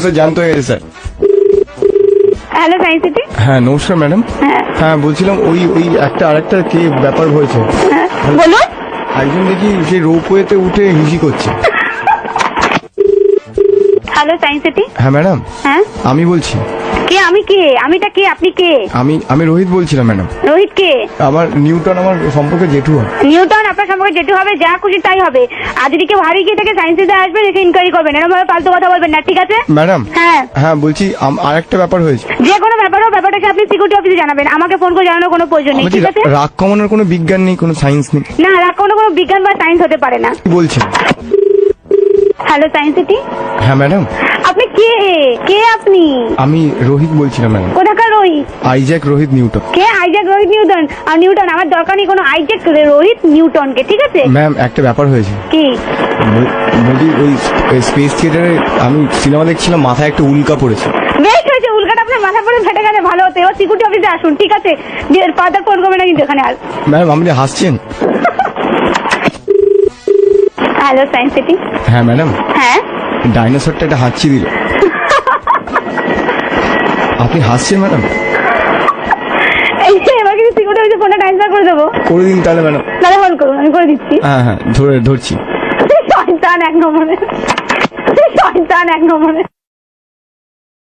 Sir জানতে হয়ে গেছে স্যার। Hello science city. হ্যাঁ নমস্কার ম্যাডাম। হ্যাঁ বলছিলাম ওই ওই একটা আরেকটা কি ব্যাপার হয়েছে, বলুন। একজন দেখি সে রোপওয়েতে উঠে হিসি করছে। Hello science city. হ্যাঁ ম্যাডাম হ্যাঁ আমি বলছি। কে? আমি কে? আমিটা কে? আপনি কে? আমি রোহিত বলছিলাম ম্যাডাম। রোহিত কে? আমার নিউটন আমার সম্পর্কে জেঠু হয়। নিউটন আপনার সম্পর্কে যেটি হবে, যা খুশি তাই হবে। আর যদি কেউ হারিয়ে গিয়ে থাকে সায়েন্স সিটি আসবেন, এসে ইনকোয়ারি করবেন, এরকম ভাবে ফালতু কথা বলবেন না, ঠিক আছে? ম্যাডাম হ্যাঁ হ্যাঁ বলছি আরেকটা ব্যাপার হয়েছে। যে কোনো ব্যাপার হোক, ব্যাপারটাকে আপনি সিকিউরিটি অফিসে জানাবেন, আমাকে ফোন করে জানানোর কোনো প্রয়োজন নেই, বলছি ঠিক আছে? রাগ কমানোর কোনো বিজ্ঞান নেই, কোনো সায়েন্স নেই? না, রাগ কোনো বিজ্ঞান বা সায়েন্স হতে পারে না। কি বলছেন? Hello science city. হ্যাঁ ম্যাডাম আপনি কে? কে আপনি? আমি রোহিত বলছিলাম ম্যাডাম। কোথাকার রোহিত? Isaac Rohit Newton. কে আইজ্যাক রোহিত নিউটন? আর নিউটন আমার দরকার নেই কোনো আইজ্যাক রোহিত নিউটনকে, ঠিক আছে? ম্যাম একটা ব্যাপার হয়েছে। কি? বলছি ওই স্পেস থিয়েটারে আমি সিনেমা দেখছিলাম, মাথায় একটা উল্কা পড়েছে। বেশ হয়েছে, উল্কাটা আপনার মাথা পড়ে ফেটে গেলে ভালো হতো। এবার সিকিউরিটি অফিসে আসুন, ঠিক আছে? ফাদার ফোন করবে না কিন্তু এখানে আর। ম্যাম আপনি হাসছেন? Hello science city. হ্যাঁ ম্যাডাম হ্যাঁ ডাইনোসরটা একটা হাঁচি দিল। আপনি হাসছেন ম্যাডাম? এই যে এবার কিন্তু সিকিউরিটি অফিসে ফোনটা ট্রান্সফার করে দেবো। করে দিন তাহলে ম্যাডাম। তাহলে ফোন করুন, আমি করে দিচ্ছি। হ্যাঁ হ্যাঁ ধরছি। শয়তান এক নম্বরে, শয়তান এক নম্বরে।